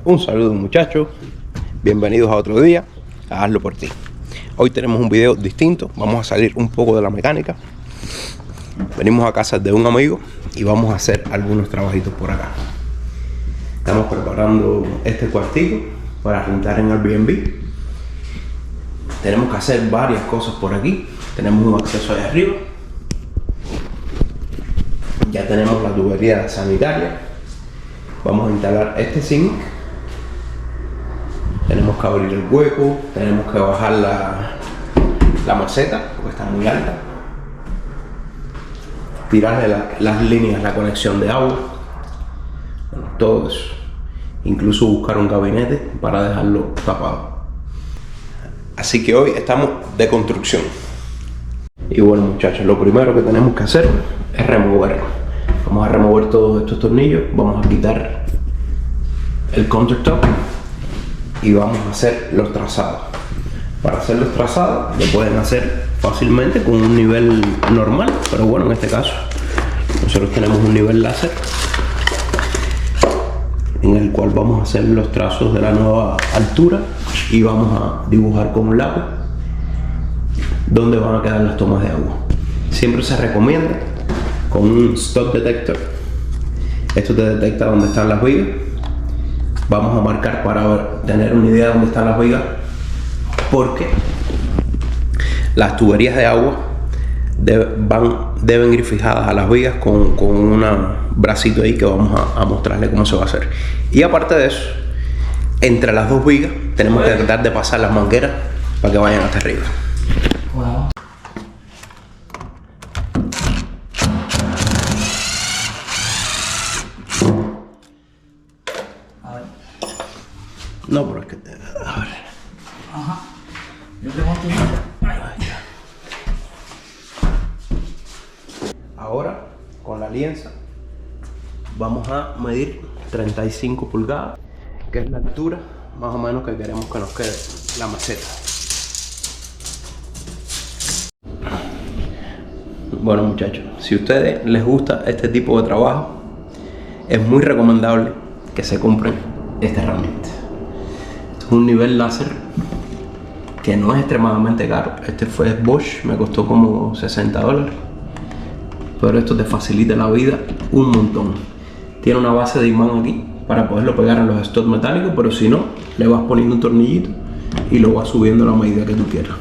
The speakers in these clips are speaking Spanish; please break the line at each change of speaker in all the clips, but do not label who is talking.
Un saludo muchachos, bienvenidos a otro día, a Hazlo por ti. Hoy tenemos un video distinto, vamos a salir un poco de la mecánica. Venimos a casa de un amigo y vamos a hacer algunos trabajitos por acá. Estamos preparando este cuartito para rentar en Airbnb. Tenemos que hacer varias cosas por aquí. Tenemos un acceso allá arriba. Ya tenemos la tubería sanitaria. Vamos a instalar este zinc. Tenemos que abrir el hueco, tenemos que bajar la maceta porque está muy alta, tirarle las líneas, la conexión de agua, bueno, todo eso, incluso buscar un gabinete para dejarlo tapado. Así que hoy estamos de construcción. Y bueno muchachos, lo primero que tenemos que hacer es removerlo. Vamos a remover todos estos tornillos, vamos a quitar el countertop y vamos a hacer los trazados. Para hacer los trazados lo pueden hacer fácilmente con un nivel normal, pero bueno, en este caso nosotros tenemos un nivel láser en el cual vamos a hacer los trazos de la nueva altura y vamos a dibujar con un lápiz dónde van a quedar las tomas de agua. Siempre se recomienda con un stop detector. Esto te detecta dónde están las vigas. Vamos a marcar para tener una idea de dónde están las vigas, porque las tuberías de agua deben ir fijadas a las vigas con un bracito ahí que vamos a mostrarle cómo se va a hacer. Y aparte de eso, entre las dos vigas tenemos que tratar de pasar las mangueras para que vayan hasta arriba.
Wow.
No, pero es que... A ver.
Ajá. Yo te monto
Ahora, con la lienza, vamos a medir 35 pulgadas, que es la altura más o menos que queremos que nos quede la maceta. Bueno muchachos, si a ustedes les gusta este tipo de trabajo, es muy recomendable que se compren esta herramienta. Esto es un nivel láser que no es extremadamente caro. Este fue Bosch, me costó como $60. Pero esto te facilita la vida un montón. Tiene una base de imán aquí para poderlo pegar en los studs metálicos, pero si no, le vas poniendo un tornillito y lo vas subiendo a la medida que tú quieras.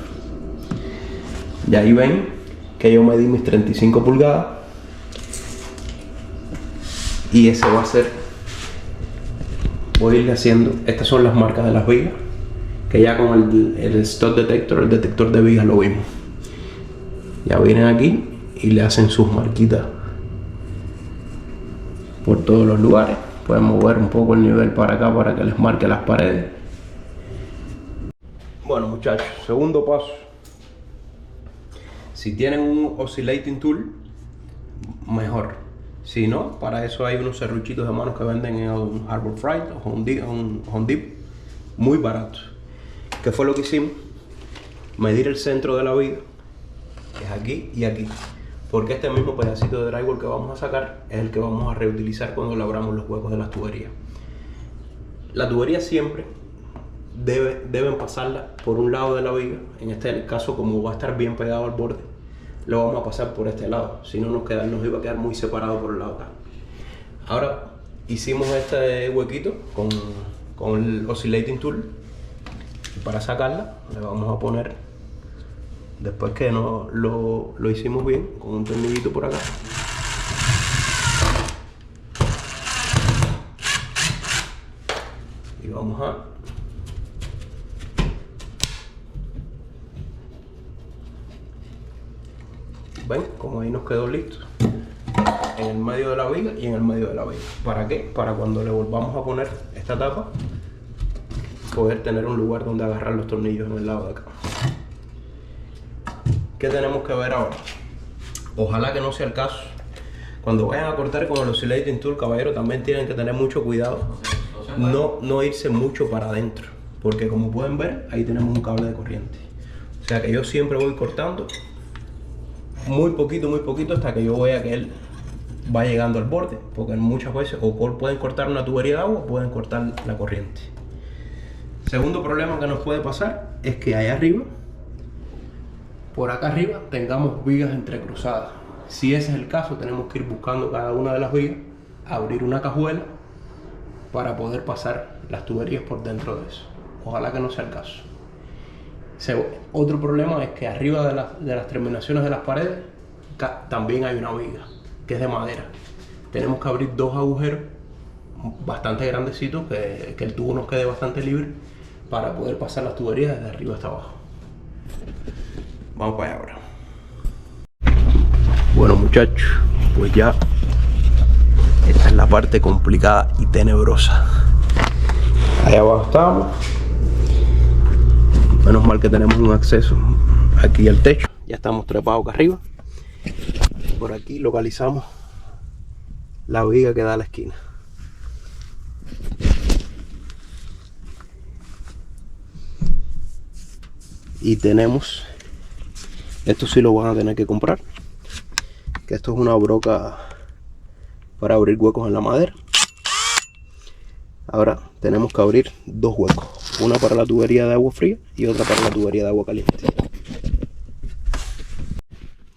Y ahí ven que yo medí mis 35 pulgadas y ese va a ser, voy a irle haciendo, estas son las marcas de las vigas, que ya con el stop detector, el detector de vigas lo vimos. Ya vienen aquí y le hacen sus marquitas por todos los lugares. Pueden mover un poco el nivel para acá para que les marque las paredes. Bueno muchachos, segundo paso. Si tienen un oscillating tool, mejor. Si no, para eso hay unos serruchitos de manos que venden en un Harbor Freight o Home Depot, muy baratos. ¿Qué fue lo que hicimos? Medir el centro de la viga, que es aquí y aquí, porque este mismo pedacito de drywall que vamos a sacar es el que vamos a reutilizar cuando labramos los huecos de las tuberías. La tubería siempre deben pasarla por un lado de la viga. En este caso, como va a estar bien pegado al borde, lo vamos a pasar por este lado, si no nos iba a quedar muy separado por el lado acá. Ahora hicimos este huequito con el oscillating tool, y para sacarla le vamos a poner, después que lo hicimos bien, con un tornillito por acá, y vamos a ven como ahí nos quedó listo en el medio de la viga y en el medio de la viga. ¿Para qué? Para cuando le volvamos a poner esta tapa, poder tener un lugar donde agarrar los tornillos en el lado de acá. ¿Qué tenemos que ver ahora? Ojalá que no sea el caso. Cuando vayan a cortar con el oscillating tool, caballero, también tienen que tener mucho cuidado. No irse mucho para adentro, porque como pueden ver, ahí tenemos un cable de corriente. O sea que yo siempre voy cortando muy poquito hasta que yo vea que él va llegando al borde, porque muchas veces o pueden cortar una tubería de agua o pueden cortar la corriente. Segundo problema que nos puede pasar es que allá arriba, por acá arriba, tengamos vigas entrecruzadas. Si ese es el caso, tenemos que ir buscando cada una de las vigas, abrir una cajuela para poder pasar las tuberías por dentro de eso. Ojalá que no sea el caso. Otro problema es que arriba de las terminaciones de las paredes también hay una viga que es de madera. Tenemos que abrir dos agujeros bastante grandecitos, que el tubo nos quede bastante libre para poder pasar las tuberías desde arriba hasta abajo. Vamos para allá ahora. Bueno, muchachos, pues ya esta es la parte complicada y tenebrosa. Allá abajo estamos. Menos mal que tenemos un acceso aquí al techo. Ya estamos trepados acá arriba. Por aquí localizamos la viga que da a la esquina. Y tenemos, esto sí lo van a tener que comprar, que esto es una broca para abrir huecos en la madera. Ahora tenemos que abrir dos huecos, una para la tubería de agua fría y otra para la tubería de agua caliente.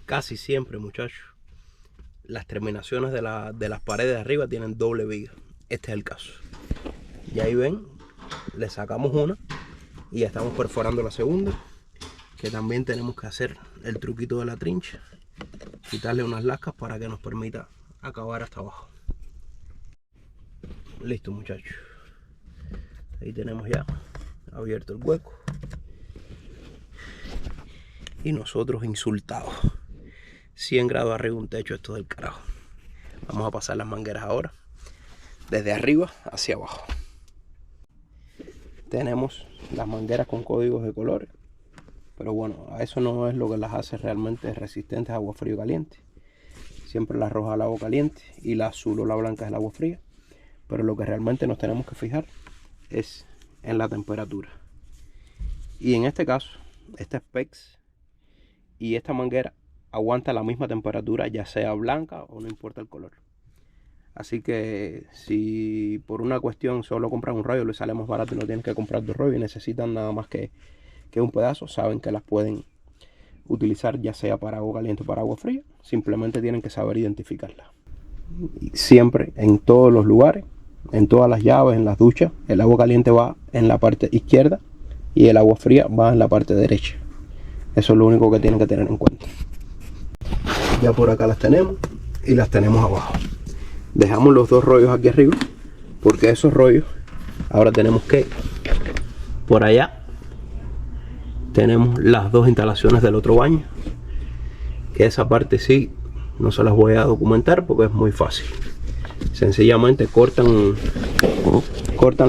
Casi siempre, muchachos, las terminaciones de las paredes de arriba tienen doble viga. Este es el caso. Y ahí ven, le sacamos una y ya estamos perforando la segunda, que también tenemos que hacer el truquito de la trincha, quitarle unas lascas para que nos permita acabar hasta abajo. Listo, muchachos, ahí tenemos ya abierto el hueco y nosotros insultados. 100 grados arriba un techo, esto del carajo. Vamos a pasar las mangueras ahora desde arriba hacia abajo. Tenemos las mangueras con códigos de colores, pero bueno, a eso no es lo que las hace realmente resistentes a agua fría o caliente. Siempre la roja al agua caliente y la azul o la blanca es el agua fría, pero lo que realmente nos tenemos que fijar es en la temperatura. Y en este caso, esta es PEX y esta manguera aguanta la misma temperatura, ya sea blanca o no importa el color. Así que si por una cuestión solo compran un rollo, les sale más barato y no tienen que comprar dos rollos y necesitan nada más que un pedazo, saben que las pueden utilizar ya sea para agua caliente o para agua fría. Simplemente tienen que saber identificarla. Siempre, en todos los lugares, en todas las llaves, en las duchas, el agua caliente va en la parte izquierda y el agua fría va en la parte derecha. Eso es lo único que tienen que tener en cuenta. Ya por acá las tenemos y las tenemos abajo. Dejamos los dos rollos aquí arriba porque esos rollos ahora tenemos que, por allá tenemos las dos instalaciones del otro baño, que esa parte sí no se las voy a documentar porque es muy fácil. Sencillamente cortan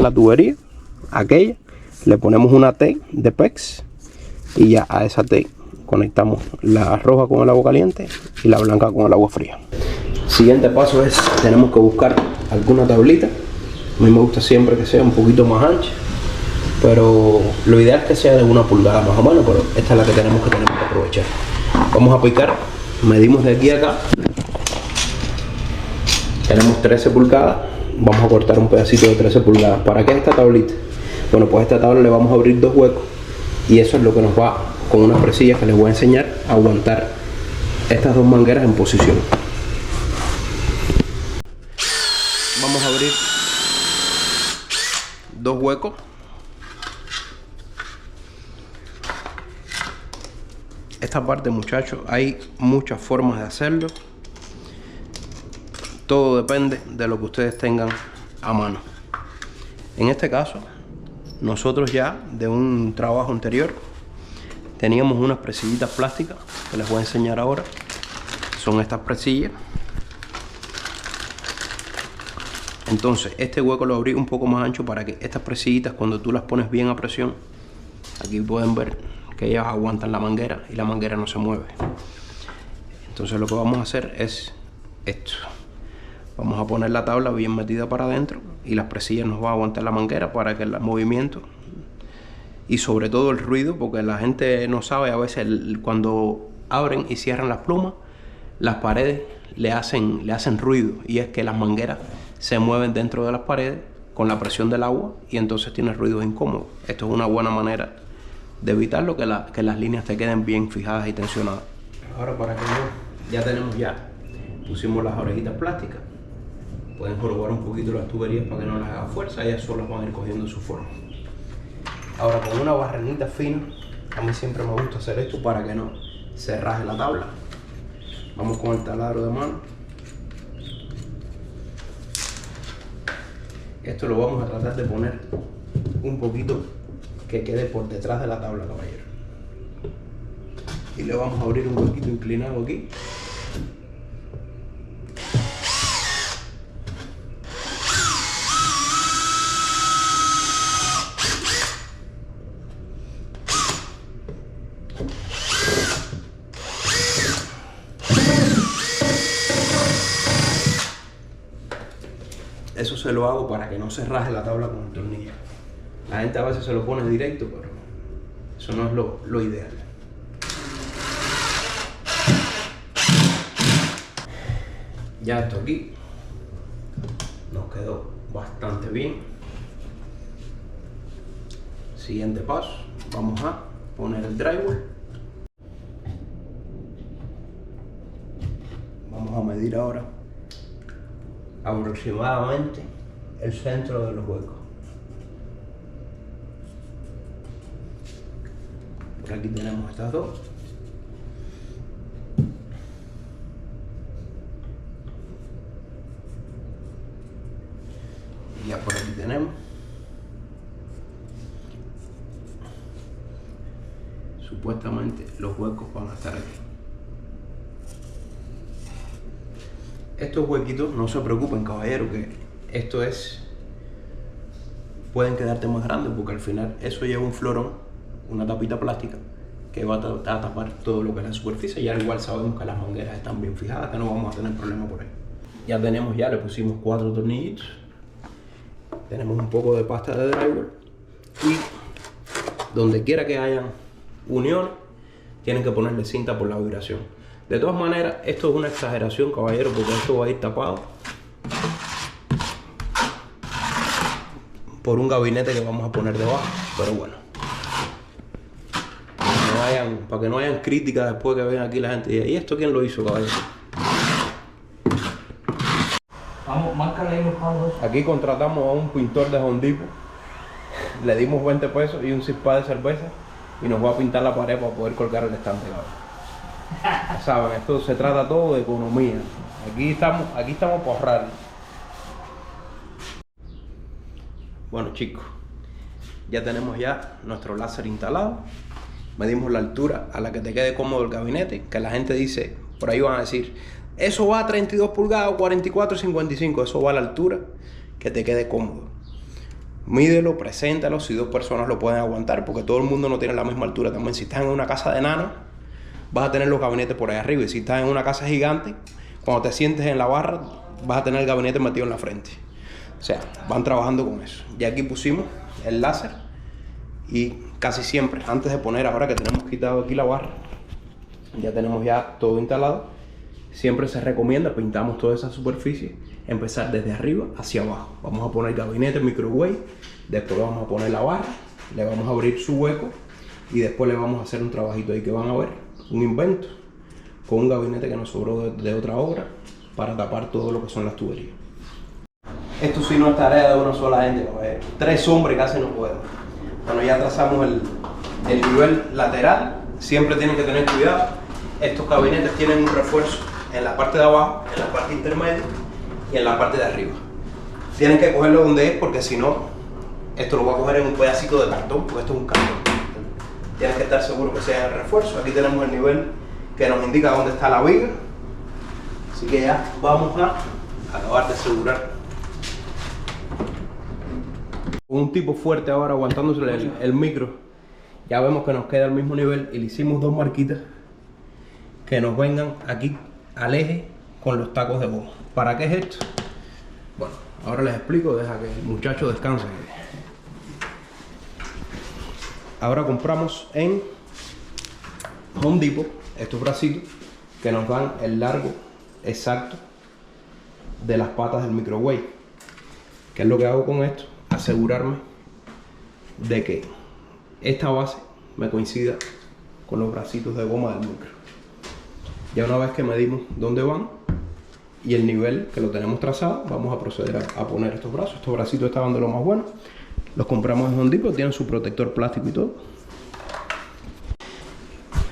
la tubería aquella, le ponemos una T de PEX y ya a esa T conectamos la roja con el agua caliente y la blanca con el agua fría. Siguiente paso es, tenemos que buscar alguna tablita. A mí me gusta siempre que sea un poquito más ancha, pero lo ideal es que sea de 1 pulgada más o menos, pero esta es la que tenemos que aprovechar. Vamos a picar, medimos de aquí a acá, tenemos 13 pulgadas, vamos a cortar un pedacito de 13 pulgadas. ¿Para qué esta tablita? Bueno, pues a esta tabla le vamos a abrir dos huecos y eso es lo que nos va, con unas presillas que les voy a enseñar, a aguantar estas dos mangueras en posición. Vamos a abrir dos huecos. Esta parte, muchachos, hay muchas formas de hacerlo. Todo depende de lo que ustedes tengan a mano. En este caso, nosotros ya de un trabajo anterior teníamos unas presillitas plásticas que les voy a enseñar ahora. Son estas presillas. Entonces este hueco lo abrí un poco más ancho para que estas presillitas, cuando tú las pones bien a presión, aquí pueden ver que ellas aguantan la manguera y la manguera no se mueve. Entonces lo que vamos a hacer es esto. Vamos a poner la tabla bien metida para adentro y las presillas nos va a aguantar la manguera para que el movimiento y sobre todo el ruido, porque la gente no sabe a veces cuando abren y cierran las plumas, las paredes le hacen ruido, y es que las mangueras se mueven dentro de las paredes con la presión del agua y entonces tiene ruidos incómodos. Esto es una buena manera de evitarlo, que las líneas te queden bien fijadas y tensionadas. Ahora, para que no, ya pusimos las orejitas plásticas. Pueden jorobar un poquito las tuberías para que no les haga fuerza, ellas solas van a ir cogiendo su forma. Ahora, con una barrenita fina, a mí siempre me gusta hacer esto para que no se raje la tabla. Vamos con el taladro de mano. Esto lo vamos a tratar de poner un poquito que quede por detrás de la tabla, caballero. Y le vamos a abrir un poquito inclinado aquí. Eso se lo hago para que no se raje la tabla con el tornillo. La gente a veces se lo pone directo, pero eso no es lo ideal. Ya esto aquí nos quedó bastante bien. Siguiente paso, vamos a poner el drywall. Vamos a medir ahora aproximadamente el centro de los huecos. Por aquí tenemos estas dos. Y ya por aquí tenemos. Supuestamente los huecos van a estar aquí. Estos huequitos, no se preocupen, caballero, que esto pueden quedarte más grandes, porque al final eso lleva un florón, una tapita plástica que va a tapar todo lo que es la superficie. Ya igual sabemos que las mangueras están bien fijadas, que no vamos a tener problema por ahí. Ya le pusimos 4 tornillitos, tenemos un poco de pasta de drywall, y donde quiera que hayan uniones tienen que ponerle cinta por la vibración. De todas maneras, esto es una exageración, caballero, porque esto va a ir tapado por un gabinete que vamos a poner debajo. Pero bueno, para que no hayan críticas después que vean aquí la gente y diga, ¿y esto quién lo hizo, caballero?
Vamos, márcale ahí los palos.
Aquí contratamos a un pintor de Home Depot, le dimos 20 pesos y un cispa de cerveza y nos va a pintar la pared para poder colgar el estante, cabrón. Saben, esto se trata todo de economía. Aquí estamos por ahorrar. Bueno, chicos, ya tenemos nuestro láser instalado. Medimos la altura a la que te quede cómodo el gabinete, que la gente dice, por ahí van a decir, eso va a 32 pulgadas, 44, 55, eso va a la altura que te quede cómodo. Mídelo, preséntalo, si 2 personas lo pueden aguantar, porque todo el mundo no tiene la misma altura también. Si estás en una casa de enanos, vas a tener los gabinetes por ahí arriba, y si estás en una casa gigante, cuando te sientes en la barra, vas a tener el gabinete metido en la frente. O sea, van trabajando con eso. Ya aquí pusimos el láser, y casi siempre, antes de poner, ahora que tenemos quitado aquí la barra, ya tenemos ya todo instalado, siempre se recomienda, pintamos toda esa superficie, empezar desde arriba hacia abajo. Vamos a poner el gabinete, microwave, después vamos a poner la barra, le vamos a abrir su hueco, y después le vamos a hacer un trabajito ahí que van a ver, un invento con un gabinete que nos sobró de otra obra para tapar todo lo que son las tuberías. Esto sí no es tarea de una sola gente, 3 hombres casi no podemos. Bueno, ya trazamos el nivel lateral, siempre tienen que tener cuidado. Estos gabinetes tienen un refuerzo en la parte de abajo, en la parte intermedia y en la parte de arriba. Tienen que cogerlo donde es, porque si no, esto lo va a coger en un pedacito de cartón, porque esto es un cartón. Tienes que estar seguro que sea el refuerzo. Aquí tenemos el nivel que nos indica dónde está la viga. Así que ya vamos a acabar de asegurar. Un tipo fuerte ahora aguantándose el micro. Ya vemos que nos queda al mismo nivel y le hicimos 2 marquitas que nos vengan aquí al eje con los tacos de goma. ¿Para qué es esto? Bueno, ahora les explico, deja que el muchacho descanse. Ahora compramos en Home Depot estos bracitos que nos dan el largo exacto de las patas del microwave. ¿Qué es lo que hago con esto? Asegurarme de que esta base me coincida con los bracitos de goma del micro. Ya una vez que medimos dónde van y el nivel que lo tenemos trazado, vamos a proceder a poner estos brazos. Estos bracitos estaban de lo más bueno. Los compramos en Home Depot, tienen su protector plástico y todo.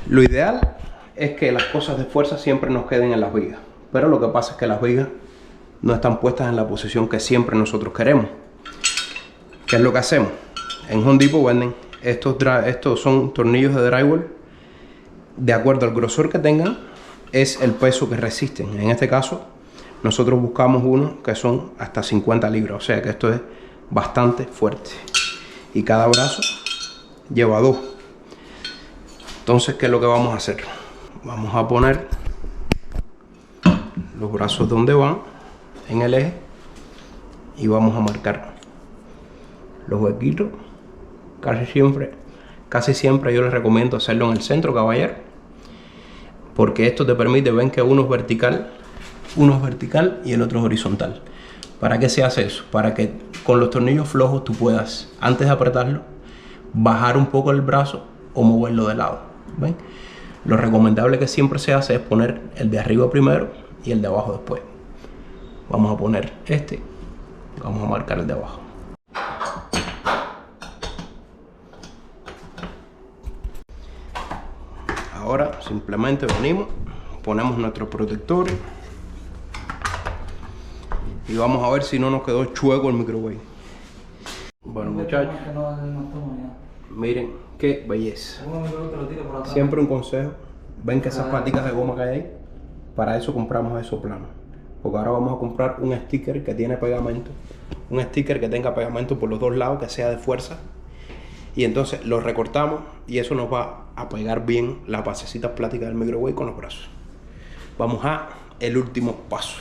Lo ideal es que las cosas de fuerza siempre nos queden en las vigas, pero lo que pasa es que las vigas no están puestas en la posición que siempre nosotros queremos. ¿Qué es lo que hacemos? En Home Depot venden estos son tornillos de drywall. De acuerdo al grosor que tengan, es el peso que resisten. En este caso, nosotros buscamos unos que son hasta 50 libras, o sea que esto es bastante fuerte. Y cada brazo lleva 2. Entonces, ¿qué es lo que vamos a hacer? Vamos a poner los brazos donde van en el eje y vamos a marcar los huequitos. Casi siempre yo les recomiendo hacerlo en el centro, caballero, porque esto te permite, ven que uno es vertical y el otro es horizontal. ¿Para qué se hace eso? Para que con los tornillos flojos tú puedas, antes de apretarlo, bajar un poco el brazo o moverlo de lado. ¿Ven? Lo recomendable que siempre se hace es poner el de arriba primero y el de abajo después. Vamos a poner este, vamos a marcar el de abajo. Ahora simplemente venimos, ponemos nuestros protectores y vamos a ver si no nos quedó chueco el microwave. Bueno, muchachos, miren qué belleza. Siempre un consejo, ven que esas paticas de goma que hay ahí, para eso compramos esos planos, porque ahora vamos a comprar un sticker que tiene pegamento, un sticker que tenga pegamento por los dos lados, que sea de fuerza, y entonces lo recortamos y eso nos va a pegar bien las basecitas plásticas del microwave con los brazos. Vamos a el último paso.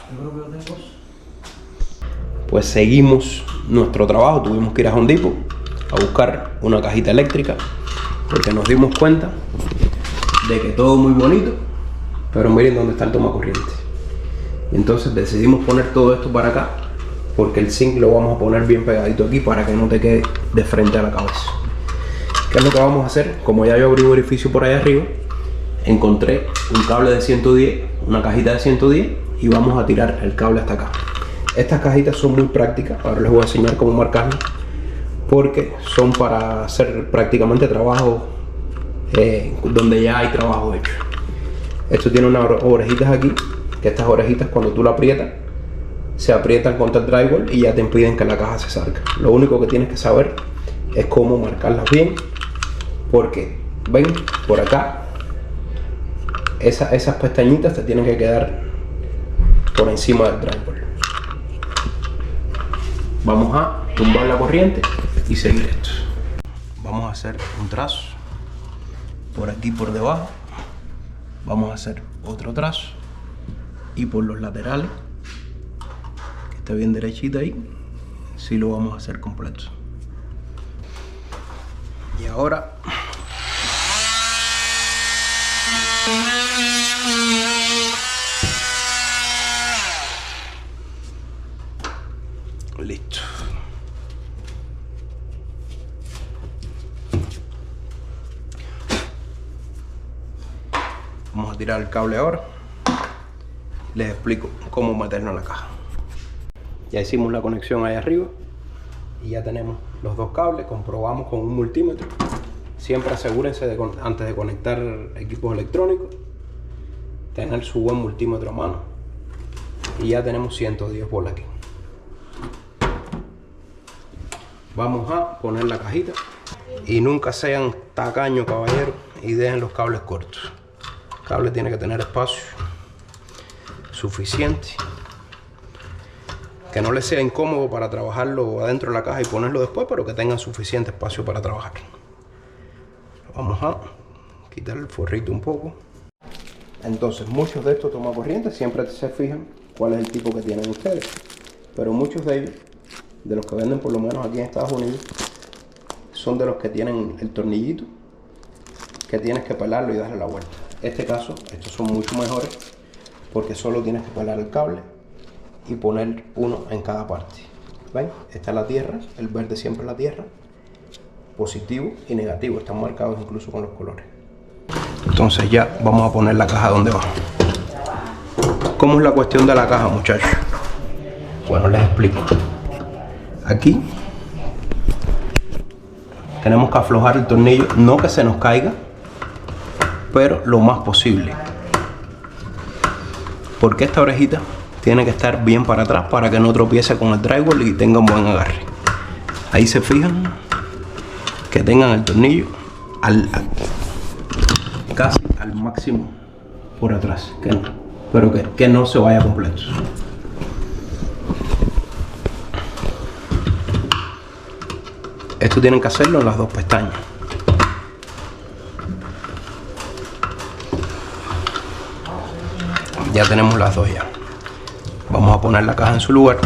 Pues seguimos nuestro trabajo. Tuvimos que ir a Home Depot a buscar una cajita eléctrica porque nos dimos cuenta de que todo muy bonito, pero miren dónde está el toma corriente. Entonces decidimos poner todo esto para acá porque el zinc lo vamos a poner bien pegadito aquí para que no te quede de frente a la cabeza. ¿Qué es lo que vamos a hacer? Como ya yo abrí un orificio por ahí arriba, encontré un cable de 110, una cajita de 110 y vamos a tirar el cable hasta acá. Estas cajitas son muy prácticas, ahora les voy a enseñar cómo marcarlas, porque son para hacer prácticamente trabajo donde ya hay trabajo hecho. Esto tiene unas orejitas aquí, que estas orejitas cuando tú la aprietas, se aprietan contra el drywall y ya te impiden que la caja se salga. Lo único que tienes que saber es cómo marcarlas bien, porque ven por acá, esas pestañitas te tienen que quedar por encima del drywall. Vamos a tumbar la corriente y seguir esto. Vamos a hacer un trazo por aquí por debajo, vamos a hacer otro trazo y por los laterales, que esté bien derechita ahí, sí lo vamos a hacer completo. Y ahora listo. Vamos a tirar el cable ahora. Les explico cómo meterlo en la caja. Ya hicimos la conexión ahí arriba y ya tenemos los dos cables. Comprobamos con un multímetro. Siempre asegúrense de, antes de conectar equipos electrónicos, tener su buen multímetro a mano. Y ya tenemos 110 volts aquí. Vamos a poner la cajita y nunca sean tacaños, caballeros, y dejen los cables cortos. El cable tiene que tener espacio suficiente, que no les sea incómodo para trabajarlo adentro de la caja y ponerlo después, pero que tengan suficiente espacio para trabajar. Vamos a quitar el forrito un poco. Entonces, muchos de estos tomacorrientes siempre se fijan cuál es el tipo que tienen ustedes, pero muchos de ellos, de los que venden por lo menos aquí en Estados Unidos, son de los que tienen el tornillito que tienes que pelarlo y darle la vuelta. En este caso, estos son mucho mejores porque solo tienes que pelar el cable y poner uno en cada parte. ¿Ven? Esta es la tierra, el verde siempre es la tierra, positivo y negativo, están marcados incluso con los colores. Entonces ya vamos a poner la caja donde va. ¿Cómo es la cuestión de la caja, muchachos? Bueno, les explico. Aquí tenemos que aflojar el tornillo, no que se nos caiga, pero lo más posible. Porque esta orejita tiene que estar bien para atrás para que no tropiece con el drywall y tenga un buen agarre. Ahí se fijan que tengan el tornillo casi al máximo por atrás, pero que no se vaya completo. Esto tienen que hacerlo en las dos pestañas. Ya tenemos las dos ya. Vamos a poner la caja en su lugar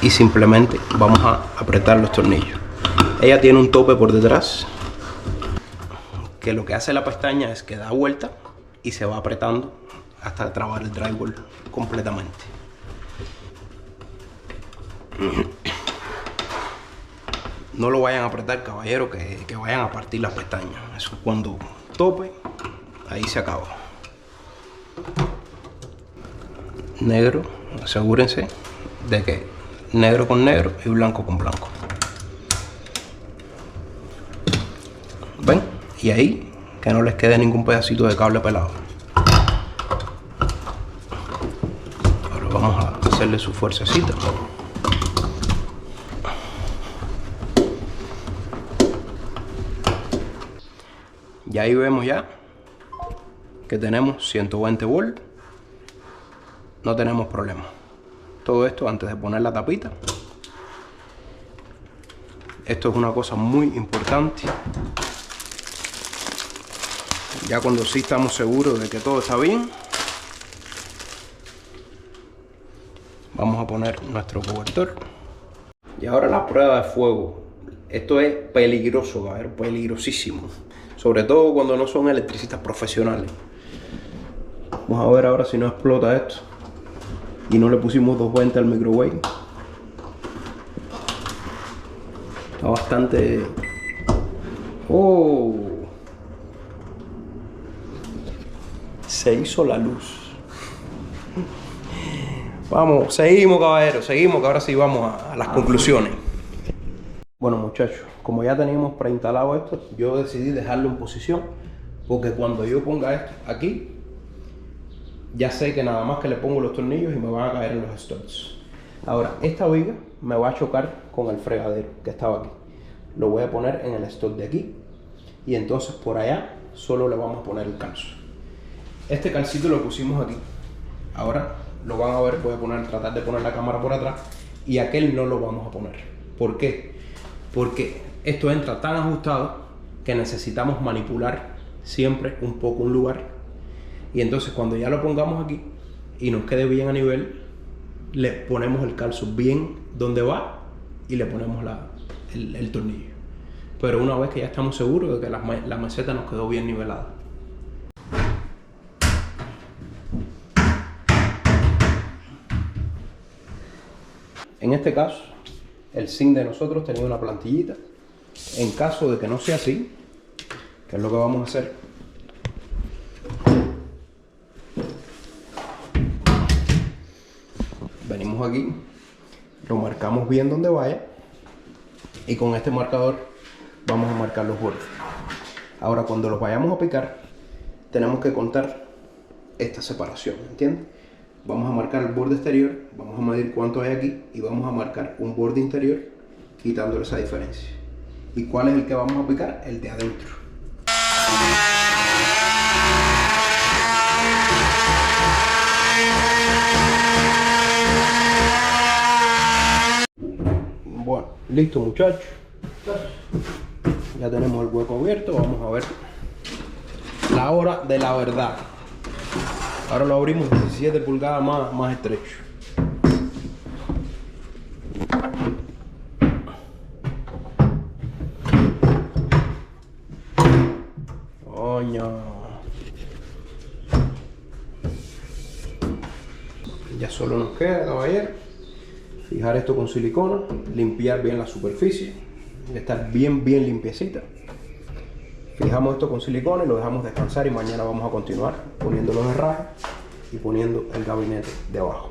y simplemente vamos a apretar los tornillos. Ella tiene un tope por detrás que lo que hace la pestaña es que da vuelta y se va apretando hasta trabar el drywall completamente. No lo vayan a apretar, caballero, que vayan a partir las pestañas. Eso cuando tope, ahí se acaba. Negro, asegúrense de que negro con negro y blanco con blanco. ¿Ven? Y ahí que no les quede ningún pedacito de cable pelado. Ahora vamos a hacerle su fuercecita. Y ahí vemos ya que tenemos 120 volts. No tenemos problema. Todo esto antes de poner la tapita. Esto es una cosa muy importante. Ya cuando sí estamos seguros de que todo está bien, vamos a poner nuestro cobertor. Y ahora la prueba de fuego. Esto es peligroso, caballero, peligrosísimo. Sobre todo cuando no son electricistas profesionales. Vamos a ver ahora si no explota esto. Y no le pusimos 220 al microwave. Está bastante... ¡Oh! Se hizo la luz. Vamos, seguimos, caballero, seguimos, que ahora sí vamos a las conclusiones. Bueno, muchachos, como ya teníamos preinstalado esto, yo decidí dejarlo en posición, porque cuando yo ponga esto aquí, ya sé que nada más que le pongo los tornillos y me van a caer en los studs. Ahora, esta viga me va a chocar con el fregadero que estaba aquí. Lo voy a poner en el stud de aquí, y entonces por allá solo le vamos a poner el calzo. Este calcito lo pusimos aquí. Ahora lo van a ver, voy a tratar de poner la cámara por atrás, y aquel no lo vamos a poner. ¿Por qué? Porque esto entra tan ajustado que necesitamos manipular siempre un poco un lugar, y entonces cuando ya lo pongamos aquí y nos quede bien a nivel, le ponemos el calzo bien donde va y le ponemos el tornillo. Pero una vez que ya estamos seguros de que la meseta nos quedó bien nivelada. En este caso, el zinc de nosotros tenía una plantillita. En caso de que no sea así, ¿qué es lo que vamos a hacer? Venimos aquí, lo marcamos bien donde vaya, y con este marcador vamos a marcar los bordes. Ahora, cuando los vayamos a picar, tenemos que contar esta separación, ¿entiendes? Vamos a marcar el borde exterior, vamos a medir cuánto hay aquí y vamos a marcar un borde interior quitándole esa diferencia. ¿Y cuál es el que vamos a picar? El de adentro. Bueno, listo, muchachos. Ya tenemos el hueco abierto. Vamos a ver la hora de la verdad. Ahora lo abrimos 17 pulgadas más estrecho. Coño. solo nos queda, caballero, fijar esto con silicona, limpiar bien la superficie, de estar bien limpiecita. Fijamos esto con silicona y lo dejamos descansar, y mañana vamos a continuar poniendo los herrajes y poniendo el gabinete de abajo.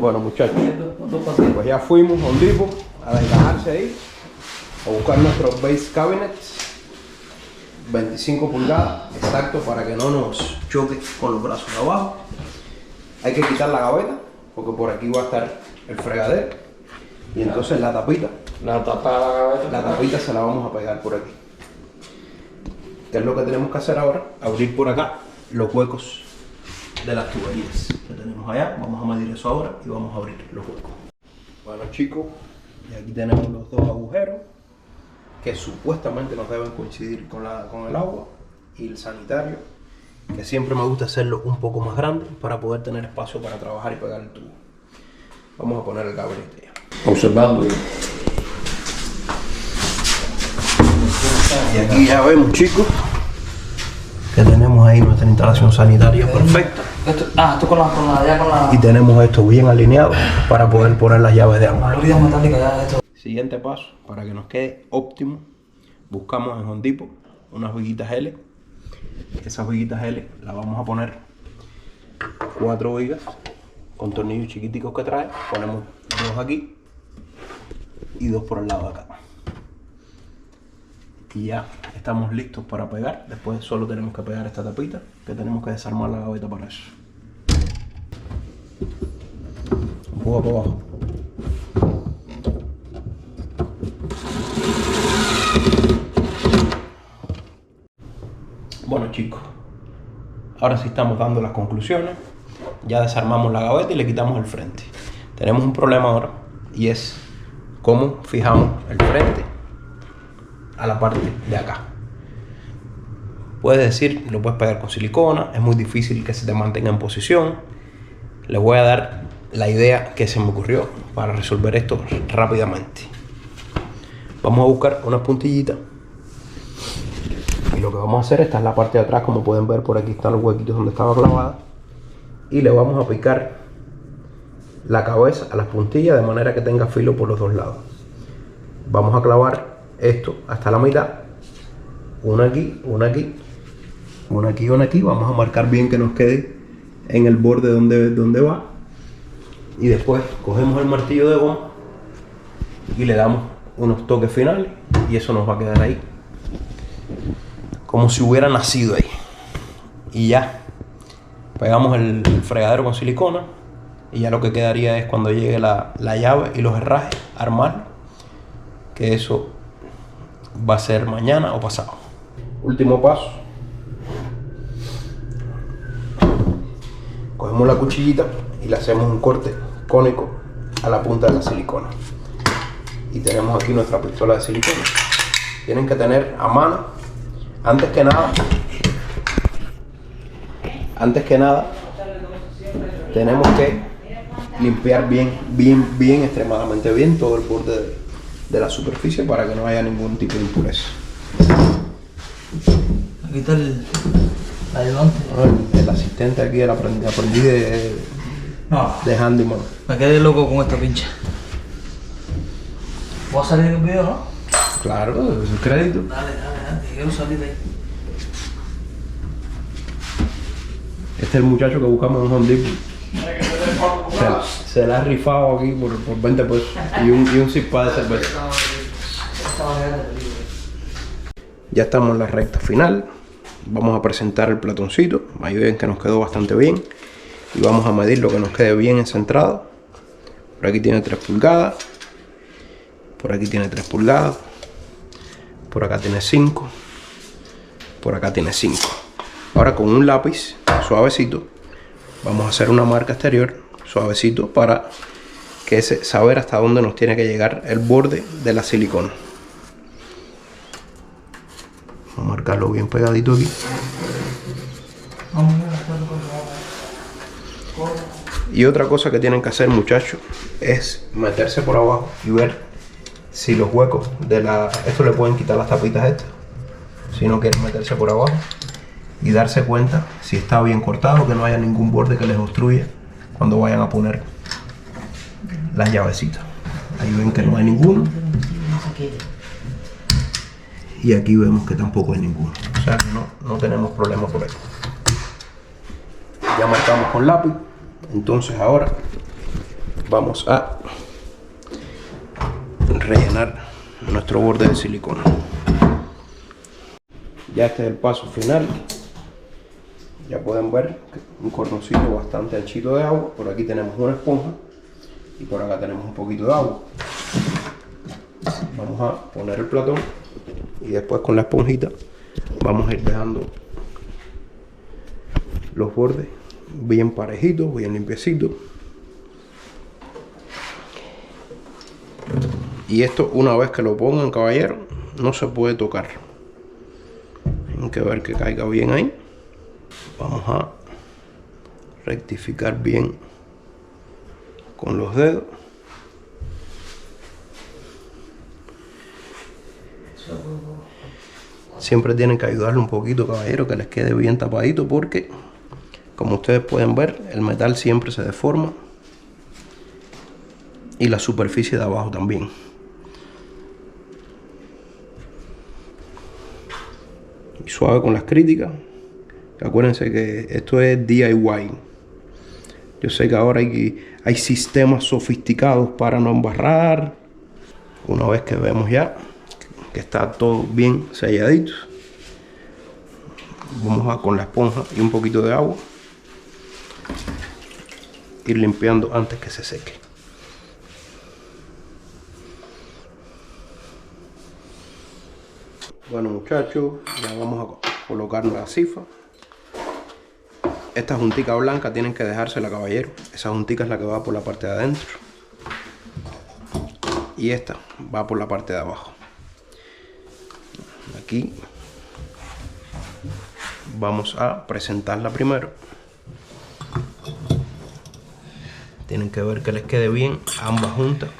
Bueno, muchachos, pues ya fuimos a Home Depot a desgajarse ahí, a buscar nuestros base cabinets 25 pulgadas, exacto, para que no nos choque con los brazos de abajo. Hay que quitar la gaveta porque por aquí va a estar el fregadero, y entonces la tapita la tapita se la vamos a pegar por aquí. ¿Qué es lo que tenemos que hacer ahora? Abrir por acá los huecos de las tuberías que tenemos allá. Vamos a medir eso ahora y vamos a abrir los huecos. Bueno, chicos, y aquí tenemos los dos agujeros que supuestamente nos deben coincidir con el agua, y el sanitario, que siempre me gusta hacerlo un poco más grande para poder tener espacio para trabajar y pegar el tubo. Vamos a poner el gabinete ya. Observando. Y aquí ya vemos, chicos, que tenemos ahí nuestra instalación sanitaria perfecta.
Esto con la
Y tenemos esto bien alineado para poder poner las llaves de agua.
metálica.
Siguiente paso, para que nos quede óptimo, buscamos en Home Depot unas viguitas L. Esas viguitas L las vamos a poner 4 vigas con tornillos chiquiticos que trae. Ponemos 2 aquí y 2 por el lado de acá. Y ya estamos listos para pegar. Después solo tenemos que pegar esta tapita, que tenemos que desarmar la gaveta para eso. Un poco para abajo. Bueno, chicos, ahora sí estamos dando las conclusiones. Ya desarmamos la gaveta y le quitamos el frente. Tenemos un problema ahora, y es cómo fijamos el frente a la parte de acá. Puedes decir, lo puedes pegar con silicona, es muy difícil que se te mantenga en posición. Les voy a dar la idea que se me ocurrió para resolver esto rápidamente. Vamos a buscar unas puntillitas, y lo que vamos a hacer, esta es la parte de atrás, como pueden ver por aquí están los huequitos donde estaba clavada, y le vamos a picar la cabeza a las puntillas de manera que tenga filo por los dos lados. Vamos a clavar esto hasta la mitad, una aquí, una aquí, una aquí, una aquí. Vamos a marcar bien que nos quede en el borde donde va, y después cogemos el martillo de goma y le damos unos toques finales, y eso nos va a quedar ahí como si hubiera nacido ahí. Y ya pegamos el fregadero con silicona, y ya lo que quedaría es, cuando llegue la llave y los herrajes, armar, que eso va a ser mañana o pasado. Último paso, cogemos la cuchillita y le hacemos un corte cónico a la punta de la silicona, y tenemos aquí nuestra pistola de silicona. Tienen que tener a mano, antes que nada tenemos que limpiar bien, extremadamente bien todo el borde de la superficie, para que no haya ningún tipo de impureza.
Aquí está el ayudante.
El asistente aquí, el aprendiz de handyman.
Me quedé loco con esta pincha. ¿Voy a salir en el video, no?
Claro, es el crédito.
Dale, quiero salir de ahí.
Este es el muchacho que buscamos en Home Depot. Se la ha rifado aquí por 20 pesos y un zip de cerveza. Ya estamos en la recta final. Vamos a presentar el platoncito. Ahí ven que nos quedó bastante bien, y vamos a medir lo que nos quede bien encentrado. Por aquí tiene 3 pulgadas, por aquí tiene 3 pulgadas, por acá tiene 5, por acá tiene 5. Ahora, con un lápiz suavecito vamos a hacer una marca exterior suavecito para que saber hasta dónde nos tiene que llegar el borde de la silicona. Vamos a marcarlo bien pegadito aquí. Y otra cosa que tienen que hacer, muchachos, es meterse por abajo y ver si los huecos de esto le pueden quitar las tapitas estas, si no quieren meterse por abajo, y darse cuenta si está bien cortado, que no haya ningún borde que les obstruya cuando vayan a poner las llavecitas. Ahí ven que no hay ninguno y aquí vemos que tampoco hay ninguno, o sea que no tenemos problema por ahí. Ya marcamos con lápiz, entonces ahora vamos a rellenar nuestro borde de silicona. Ya este es el paso final. Ya pueden ver un cordoncillo bastante anchito de agua. Por aquí tenemos una esponja y por acá tenemos un poquito de agua. Vamos a poner el platón y después con la esponjita vamos a ir dejando los bordes bien parejitos, bien limpiecitos. Y esto, una vez que lo pongan, caballero, no se puede tocar. Hay que ver que caiga bien ahí. Vamos a rectificar bien con los dedos. Siempre tienen que ayudarle un poquito, caballero, que les quede bien tapadito, porque como ustedes pueden ver, el metal siempre se deforma y la superficie de abajo también. Y suave con las críticas. Acuérdense que esto es DIY. Yo sé que ahora hay sistemas sofisticados para no embarrar. Una vez que vemos ya que está todo bien selladito, vamos a, con la esponja y un poquito de agua, ir limpiando antes que se seque. Bueno, muchachos, ya vamos a colocar la cifa. Esta juntica blanca tienen que dejársela, caballero. Esa juntica es la que va por la parte de adentro y esta va por la parte de abajo. Aquí vamos a presentarla primero. Tienen que ver que les quede bien ambas juntas.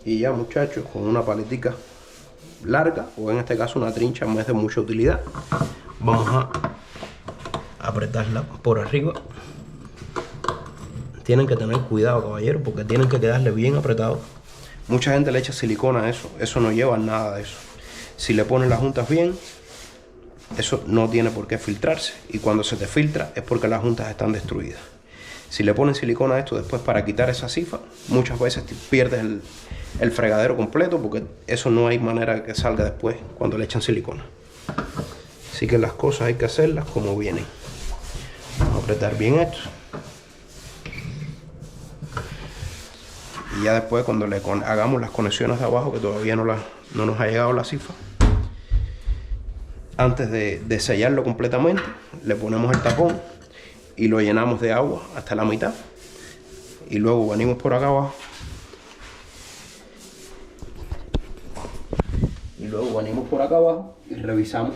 Y ya, muchachos, con una paletica larga, o en este caso una trincha no es de mucha utilidad, vamos a apretarla por arriba. Tienen que tener cuidado, caballero, porque tienen que quedarle bien apretado. Mucha gente le echa silicona a eso no lleva nada de eso. Si le ponen las juntas bien, eso no tiene por qué filtrarse, y cuando se te filtra es porque las juntas están destruidas. Si le ponen silicona a esto después para quitar esa cifa, muchas veces pierdes el fregadero completo, porque eso no hay manera de que salga después cuando le echan silicona. Así que las cosas hay que hacerlas como vienen. Vamos a apretar bien esto. Y ya después, cuando le hagamos las conexiones de abajo, que todavía no nos ha llegado la cifa, antes de sellarlo completamente, le ponemos el tapón y lo llenamos de agua hasta la mitad. Y luego venimos por acá abajo. Y revisamos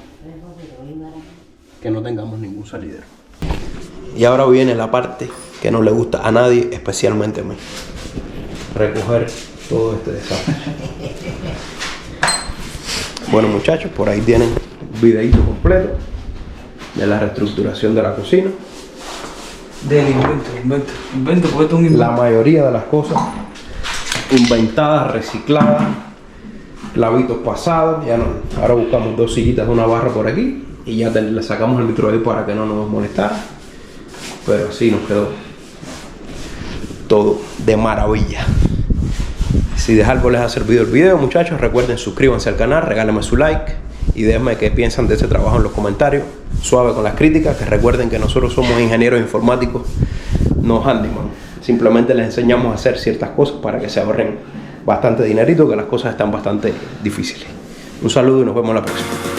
que no tengamos ningún salidero. Y ahora viene la parte que no le gusta a nadie, especialmente a mí: recoger todo este desastre. Bueno, muchachos, por ahí tienen un videito completo de la reestructuración de la cocina.
Del invento, porque esto es un invento.
La mayoría de las cosas inventadas, recicladas, clavitos pasados. Ya no, ahora buscamos dos sillitas de una barra por aquí y ya le sacamos el micro ahí para que no nos molestara. Pero así nos quedó todo de maravilla. Si de algo les ha servido el video, muchachos, recuerden suscríbanse al canal, regálenme su like y déjenme qué piensan de este trabajo en los comentarios. Suave con las críticas, que recuerden que nosotros somos ingenieros informáticos, no handyman. Simplemente les enseñamos a hacer ciertas cosas para que se ahorren bastante dinerito, que las cosas están bastante difíciles. Un saludo y nos vemos la próxima.